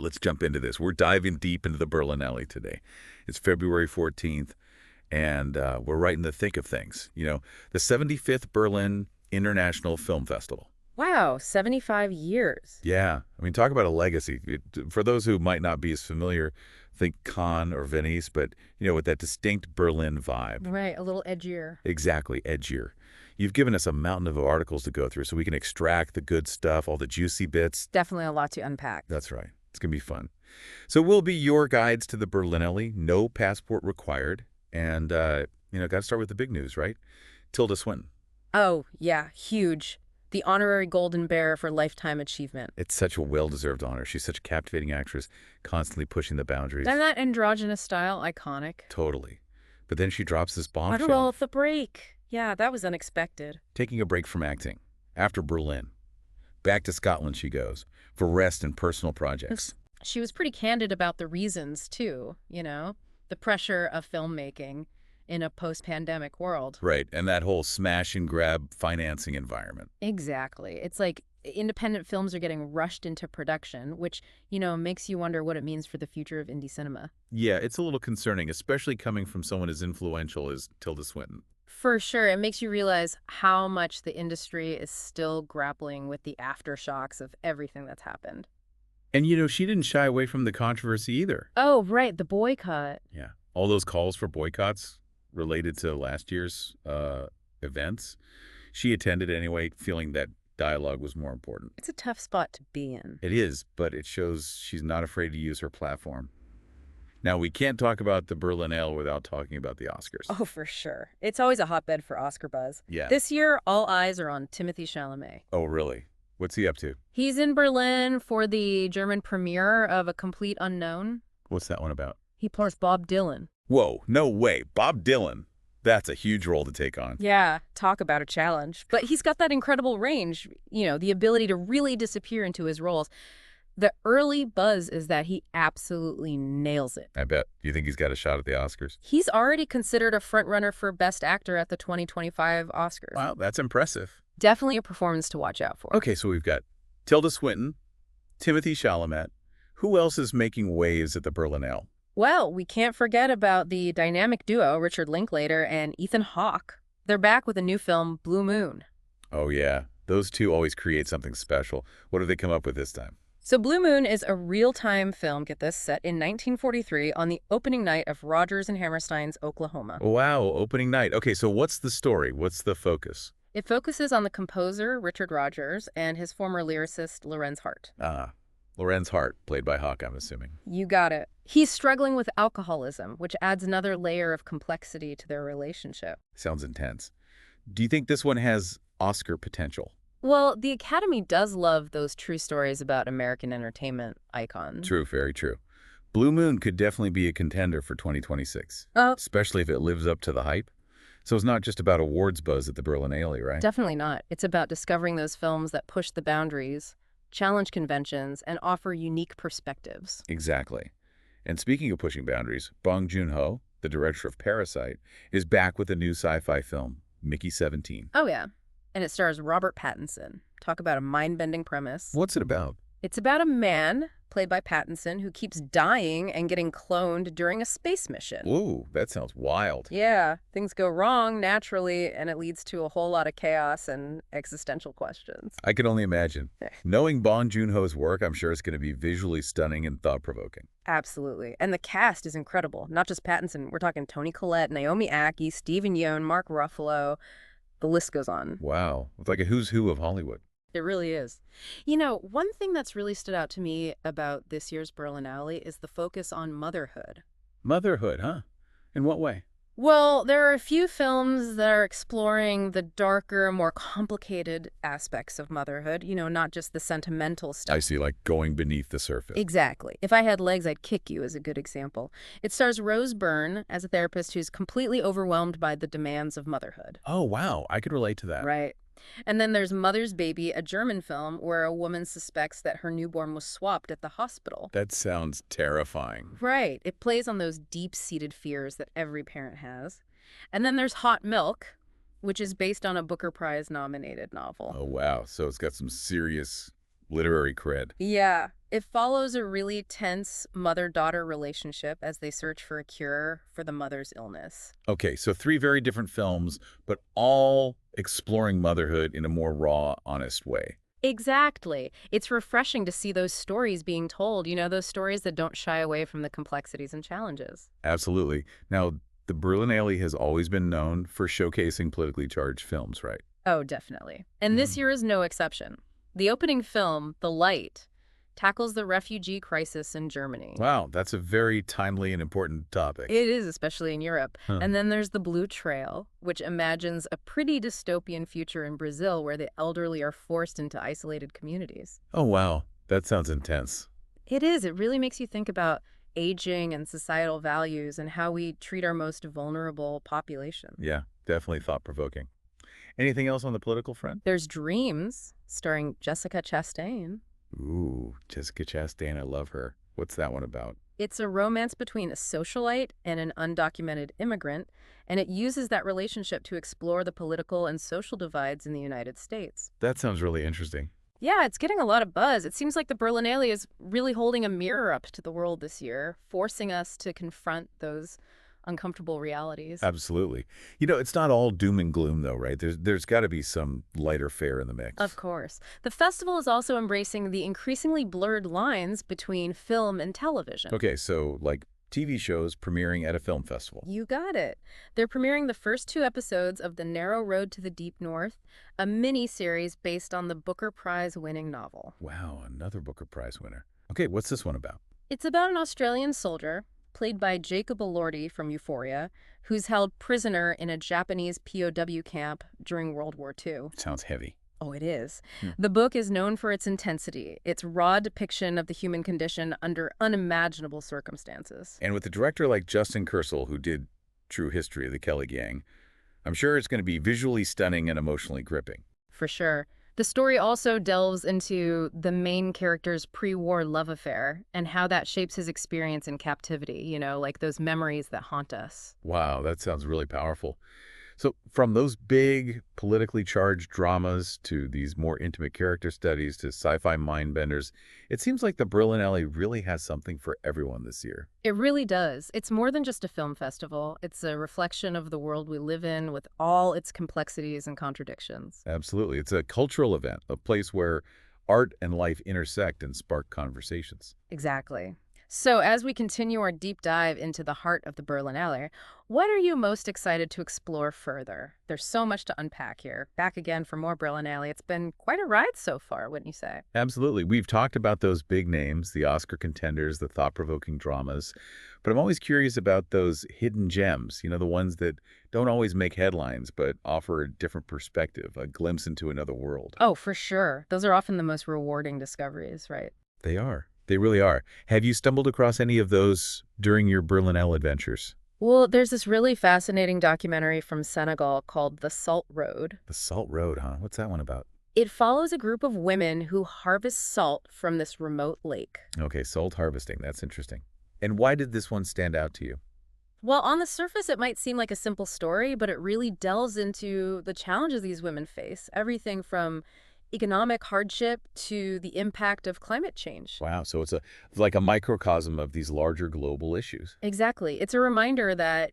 right, let's jump into this. We're diving deep into the Berlinale today. It's February 14th, and we're right in the thick of things. You know, the 75th Berlin International Film Festival. Wow, 75 years. Yeah, I mean, talk about a legacy. For those who might not be as familiar, think Cannes or Venice, but, you know, with that distinct Berlin vibe. Right, a little edgier. Exactly, edgier. You've given us a mountain of articles to go through so we can extract the good stuff, all the juicy bits. Definitely a lot to unpack. That's right. It's going to be fun. So we'll be your guides to the Berlinale, no passport required. And, you know, got to start with the big news, right? Tilda Swinton. Oh, yeah, huge. The Honorary Golden Bear for Lifetime Achievement. It's such a well-deserved honor. She's such a captivating actress, constantly pushing the boundaries. And that androgynous style, iconic. Totally. But then she drops this What bombshell. about the break? Yeah, that was unexpected. Taking a break from acting. After Berlin. Back to Scotland she goes, for rest and personal projects. She was pretty candid about the reasons, too, you know? The pressure of filmmaking in a post-pandemic world. Right, and that whole smash-and-grab financing environment. Exactly. It's like independent films are getting rushed into production, which, you know, makes you wonder what it means for the future of indie cinema. Yeah, it's a little concerning, especially coming from someone as influential as Tilda Swinton. For sure. It makes you realize how much the industry is still grappling with the aftershocks of everything that's happened. And, you know, she didn't shy away from the controversy either. Oh, right, the boycott. Yeah, all those calls for boycotts related to last year's events. She attended anyway, feeling that dialogue was more important. It's a tough spot to be in. It is, but it shows she's not afraid to use her platform. Now, we can't talk about the Berlinale without talking about the Oscars. Oh, for sure. It's always a hotbed for Oscar buzz. Yeah. This year, all eyes are on Timothée Chalamet. Oh, really? What's he up to? He's in Berlin for the German premiere of A Complete Unknown. What's that one about? He plays Bob Dylan. Whoa, no way. Bob Dylan. That's a huge role to take on. Yeah, talk about a challenge. But he's got that incredible range, you know, the ability to really disappear into his roles. The early buzz is that he absolutely nails it. I bet. You think he's got a shot at the Oscars? He's already considered a frontrunner for Best Actor at the 2025 Oscars. Wow, that's impressive. Definitely a performance to watch out for. Okay, so we've got Tilda Swinton, Timothée Chalamet. Who else is making waves at the Berlinale? Well, we can't forget about the dynamic duo, Richard Linklater and Ethan Hawke. They're back with a new film, Blue Moon. Oh, yeah. Those two always create something special. What have they come up with this time? So Blue Moon is a real-time film, get this, set in 1943 on the opening night of Rodgers and Hammerstein's Oklahoma. Wow, opening night. Okay, so what's the story? What's the focus? It focuses on the composer, Richard Rodgers, and his former lyricist, Lorenz Hart. Lorenz Hart, played by Hawk, I'm assuming. You got it. He's struggling with alcoholism, which adds another layer of complexity to their relationship. Sounds intense. Do you think this one has Oscar potential? Well, the Academy does love those true stories about American entertainment icons. True, very true. Blue Moon could definitely be a contender for 2026, Oh, especially if it lives up to the hype. So it's not just about awards buzz at the Berlinale, right? definitely not. It's about discovering those films that push the boundaries, challenge conventions, and offer unique perspectives. Exactly. And speaking of pushing boundaries, Bong Joon Ho, the director of Parasite, is back with a new sci-fi film, Mickey 17. Oh, yeah. And it stars Robert Pattinson. Talk about a mind-bending premise. What's it about? It's about a man, played by Pattinson, who keeps dying and getting cloned during a space mission. Ooh, that sounds wild. Yeah, things go wrong naturally, and it leads to a whole lot of chaos and existential questions. I can only imagine. Knowing Bong Joon Ho's work, I'm sure it's going to be visually stunning and thought-provoking. Absolutely. And the cast is incredible. Not just Pattinson. We're talking Toni Collette, Naomi Ackie, Stephen Yeun, Mark Ruffalo. The list goes on. Wow. It's like a who's who of Hollywood. It really is. You know, one thing that's really stood out to me about this year's Berlinale is the focus on motherhood. Motherhood, huh? In what way? Well, there are a few films that are exploring the darker, more complicated aspects of motherhood, you know, not just the sentimental stuff. I see, like going beneath the surface. Exactly. If I had legs, I'd kick you is a good example. It stars Rose Byrne as a therapist who's completely overwhelmed by the demands of motherhood. Oh, wow. I could relate to that. Right. And then there's Mother's Baby, a German film where a woman suspects that her newborn was swapped at the hospital. That sounds terrifying. Right. It plays on those deep-seated fears that every parent has. And then there's Hot Milk, which is based on a Booker Prize-nominated novel. Oh, wow. So it's got some serious literary cred. Yeah. It follows a really tense mother-daughter relationship as they search for a cure for the mother's illness. Okay, so three very different films, but all exploring motherhood in a more raw, honest way. Exactly. It's refreshing to see those stories being told, those stories that don't shy away from the complexities and challenges. Absolutely. Now, the Berlinale has always been known for showcasing politically charged films, right? Oh, definitely. And this Mhm. year is no exception. The opening film, The Light, tackles the refugee crisis in Germany. Wow, that's a very timely and important topic. It is, especially in Europe. Huh. And then there's The Blue Trail, which imagines a pretty dystopian future in Brazil where the elderly are forced into isolated communities. Oh, wow. That sounds intense. It is. It really makes you think about aging and societal values and how we treat our most vulnerable population. Yeah, definitely thought-provoking. Anything else on the political front? There's Dreams, starring Jessica Chastain. Ooh, Jessica Chastain, I love her. What's that one about? It's a romance between a socialite and an undocumented immigrant, and it uses that relationship to explore the political and social divides in the United States. That sounds really interesting. Yeah, it's getting a lot of buzz. It seems like the Berlinale is really holding a mirror up to the world this year, forcing us to confront those uncomfortable realities. Absolutely. It's not all doom and gloom, though, right? There's got to be some lighter fare in the mix. Of course. The festival is also embracing the increasingly blurred lines between film and television. Okay, so like TV shows premiering at a film festival. You got it. They're premiering the first 2 episodes of The Narrow Road to the Deep North, a mini-series based on the Booker Prize-winning novel. Wow, another Booker Prize winner. Okay, what's this one about? It's about an Australian soldier, played by Jacob Elordi from Euphoria, who's held prisoner in a Japanese POW camp during World War II. Sounds heavy. Oh, it is. Hmm. The book is known for its intensity, its raw depiction of the human condition under unimaginable circumstances. And with a director like Justin Kurzel, who did True History of the Kelly Gang, I'm sure it's going to be visually stunning and emotionally gripping. For sure. The story also delves into the main character's pre-war love affair and how that shapes his experience in captivity, like those memories that haunt us. Wow, that sounds really powerful. So from those big politically charged dramas to these more intimate character studies to sci-fi mind benders, it seems like the Berlinale really has something for everyone this year. It really does. It's more than just a film festival. It's a reflection of the world we live in with all its complexities and contradictions. Absolutely. It's a cultural event, a place where art and life intersect and spark conversations. Exactly. So as we continue our deep dive into the heart of the Berlinale, what are you most excited to explore further? There's so much to unpack here. Back again for more Berlinale. It's been quite a ride so far, wouldn't you say? Absolutely. We've talked about those big names, the Oscar contenders, the thought-provoking dramas, but I'm always curious about those hidden gems, the ones that don't always make headlines, but offer a different perspective, a glimpse into another world. Oh, for sure. Those are often the most rewarding discoveries, right? They are. They really are. Have you stumbled across any of those during your Berlinale adventures? Well, there's this really fascinating documentary from Senegal called The Salt Road. The Salt Road, huh? What's that one about? It follows a group of women who harvest salt from this remote lake. Okay, salt harvesting. That's interesting. And why did this one stand out to you? Well, on the surface, it might seem like a simple story, but it really delves into the challenges these women face. Everything from economic hardship to the impact of climate change. Wow, so it's like a microcosm of these larger global issues. Exactly. It's a reminder that,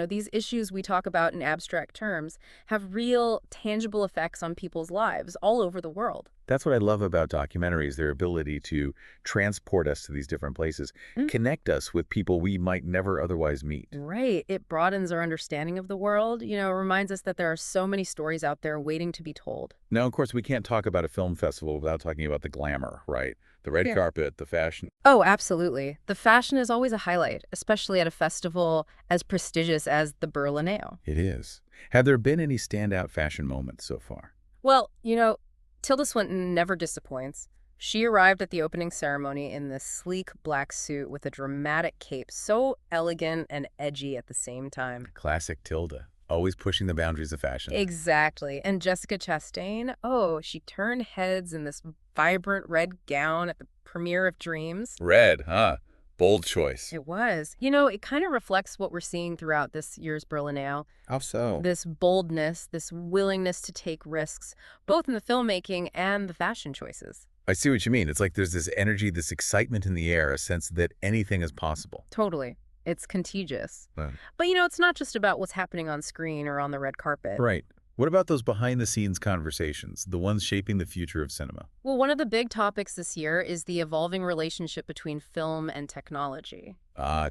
these issues we talk about in abstract terms have real, tangible effects on people's lives all over the world. That's what I love about documentaries, their ability to transport us to these different places, connect us with people we might never otherwise meet. Right. It broadens our understanding of the world, reminds us that there are so many stories out there waiting to be told. Now, of course, we can't talk about a film festival without talking about the glamour, right? The red carpet, the fashion. Oh, absolutely. The fashion is always a highlight, especially at a festival as prestigious as the Berlinale. It is. Have there been any standout fashion moments so far? Well, Tilda Swinton never disappoints. She arrived at the opening ceremony in this sleek black suit with a dramatic cape, so elegant and edgy at the same time. Classic Tilda. Always pushing the boundaries of fashion. Exactly. And Jessica Chastain, she turned heads in this vibrant red gown at the premiere of Dreams. Red, huh? Bold choice. It was. You know, it kind of reflects what we're seeing throughout this year's Berlinale. How so? This boldness, this willingness to take risks, both in the filmmaking and the fashion choices. I see what you mean. It's like there's this energy, this excitement in the air, a sense that anything is possible. Totally. It's contagious. Right. But, you know, it's not just about what's happening on screen or on the red carpet. Right. What about those behind-the-scenes conversations, the ones shaping the future of cinema? Well, one of the big topics this year is the evolving relationship between film and technology.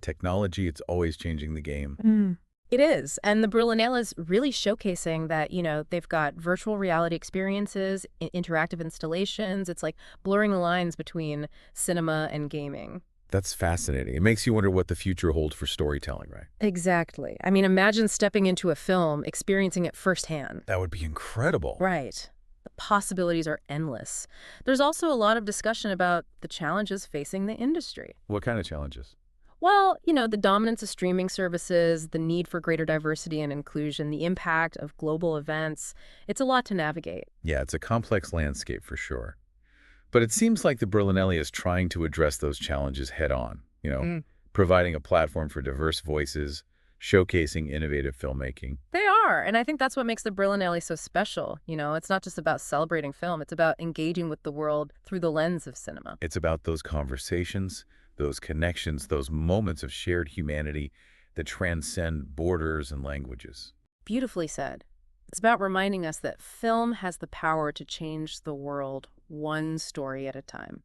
Technology, it's always changing the game. It is. And the Berlinale is really showcasing that, you know, they've got virtual reality experiences, interactive installations. It's like blurring the lines between cinema and gaming. That's fascinating. It makes you wonder what the future holds for storytelling, right? Exactly. I mean, imagine stepping into a film, experiencing it firsthand. That would be incredible. Right. The possibilities are endless. There's also a lot of discussion about the challenges facing the industry. What kind of challenges? Well, you know, the dominance of streaming services, the need for greater diversity and inclusion, the impact of global events. It's a lot to navigate. Yeah, it's a complex landscape for sure. But it seems like the Berlinale is trying to address those challenges head-on, providing a platform for diverse voices, showcasing innovative filmmaking. They are, and I think that's what makes the Berlinale so special. You know, it's not just about celebrating film, it's about engaging with the world through the lens of cinema. It's about those conversations, those connections, those moments of shared humanity that transcend borders and languages. Beautifully said. It's about reminding us that film has the power to change the world one story at a time.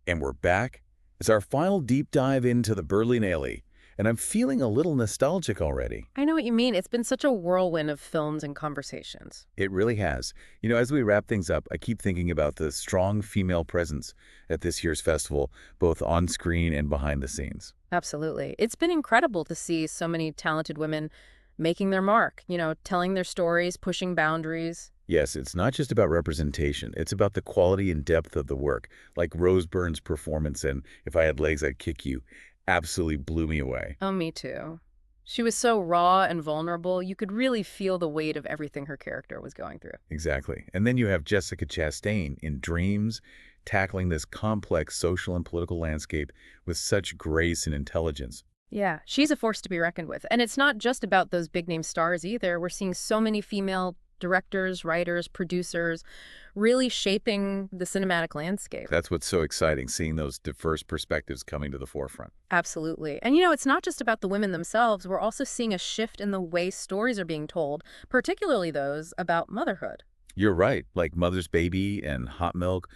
And we're back. It's our final deep dive into the Berlinale, and I'm feeling a little nostalgic already. I know what you mean. It's been such a whirlwind of films and conversations. It really has. You know, as we wrap things up, I keep thinking about the strong female presence at this year's festival, both on screen and behind the scenes. Absolutely. It's been incredible to see so many talented women making their mark, you know, telling their stories, pushing boundaries. Yes, it's not just about representation. It's about the quality and depth of the work, like Rose Byrne's performance in If I Had Legs, I'd Kick You. Absolutely blew me away. Oh, me too. She was so raw and vulnerable. You could really feel the weight of everything her character was going through. Exactly. And then you have Jessica Chastain in Dreams, tackling this complex social and political landscape with such grace and intelligence. Yeah, she's a force to be reckoned with. And it's not just about those big-name stars either. We're seeing so many female directors, writers, producers really shaping the cinematic landscape. That's what's so exciting, seeing those diverse perspectives coming to the forefront. Absolutely. And, you know, it's not just about the women themselves. We're also seeing a shift in the way stories are being told, particularly those about motherhood. You're right. Like Mother's Baby and Hot Milk,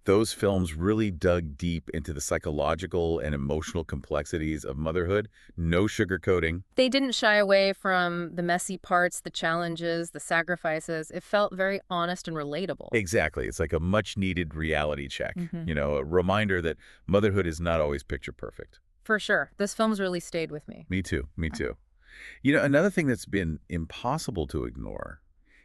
those films really dug deep into the psychological and emotional complexities of motherhood. No sugarcoating. They didn't shy away from the messy parts, the challenges, the sacrifices. It felt very honest and relatable. Exactly. It's like a much-needed reality check. Mhm. You know, a reminder that motherhood is not always picture perfect. For sure. This film's really stayed with me. Me too. Me too. You know, another thing that's been impossible to ignore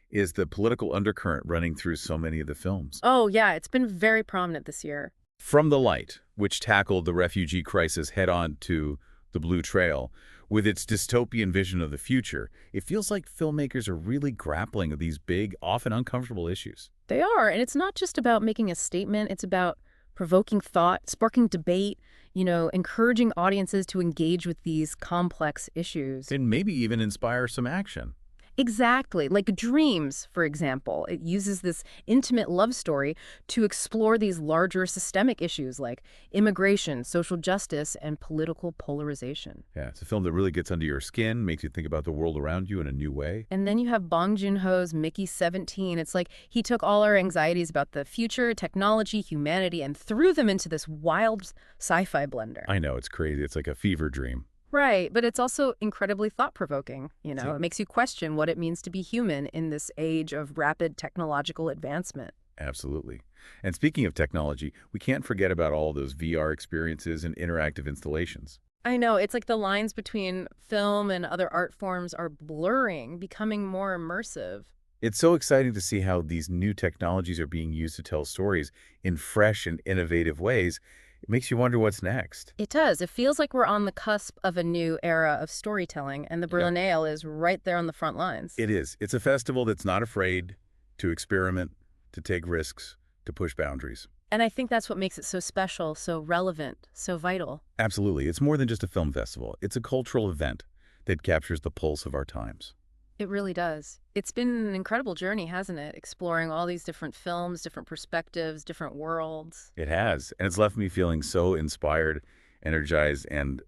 is the political undercurrent running through so many of the films. Oh, yeah, it's been very prominent this year. From The Light, which tackled the refugee crisis head-on, to The Blue Trail, with its dystopian vision of the future, it feels like filmmakers are really grappling with these big, often uncomfortable issues. They are, and it's not just about making a statement. It's about provoking thought, sparking debate, you know, encouraging audiences to engage with these complex issues. And maybe even inspire some action. Exactly. Like Dreams, for example. It uses this intimate love story to explore these larger systemic issues like immigration, social justice, and political polarization. Yeah, it's a film that really gets under your skin, makes you think about the world around you in a new way. And then you have Bong Joon Ho's Mickey 17. It's like he took all our anxieties about the future, technology, humanity, and threw them into this wild sci-fi blender. I know, it's crazy. It's like a fever dream. Right, but it's also incredibly thought-provoking. You know, it makes you question what it means to be human in this age of rapid technological advancement. Absolutely. And speaking of technology, we can't forget about all those VR experiences and interactive installations. I know, it's like the lines between film and other art forms are blurring, becoming more immersive. It's so exciting to see how these new technologies are being used to tell stories in fresh and innovative ways. It makes you wonder what's next. It does. It feels like we're on the cusp of a new era of storytelling, and the Berlinale is right there on the front lines. It is. It's a festival that's not afraid to experiment, to take risks, to push boundaries. And I think that's what makes it so special, so relevant, so vital. Absolutely. It's more than just a film festival. It's a cultural event that captures the pulse of our times. It really does. It's been an incredible journey, hasn't it? Exploring all these different films, different perspectives, different worlds. It has, and it's left me feeling so inspired, energized, and,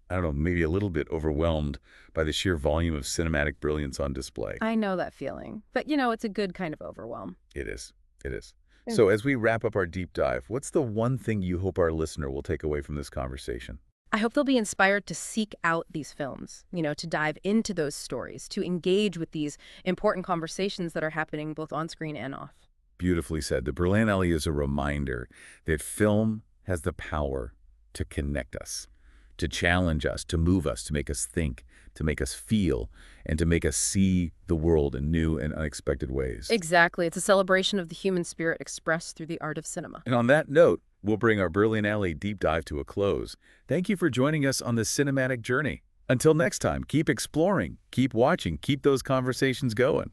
I don't know, maybe a little bit overwhelmed by the sheer volume of cinematic brilliance on display. I know that feeling. But, it's a good kind of overwhelm. It is. It is. Yeah. So as we wrap up our deep dive, what's the one thing you hope our listener will take away from this conversation? I hope they'll be inspired to seek out these films, to dive into those stories, to engage with these important conversations that are happening both on screen and off. Beautifully said. The Berlinale is a reminder that film has the power to connect us, to challenge us, to move us, to make us think, to make us feel, and to make us see the world in new and unexpected ways. Exactly. It's a celebration of the human spirit expressed through the art of cinema. And on that note, we'll bring our Berlinale deep dive to a close. Thank you for joining us on this cinematic journey. Until next time, keep exploring, keep watching, keep those conversations going.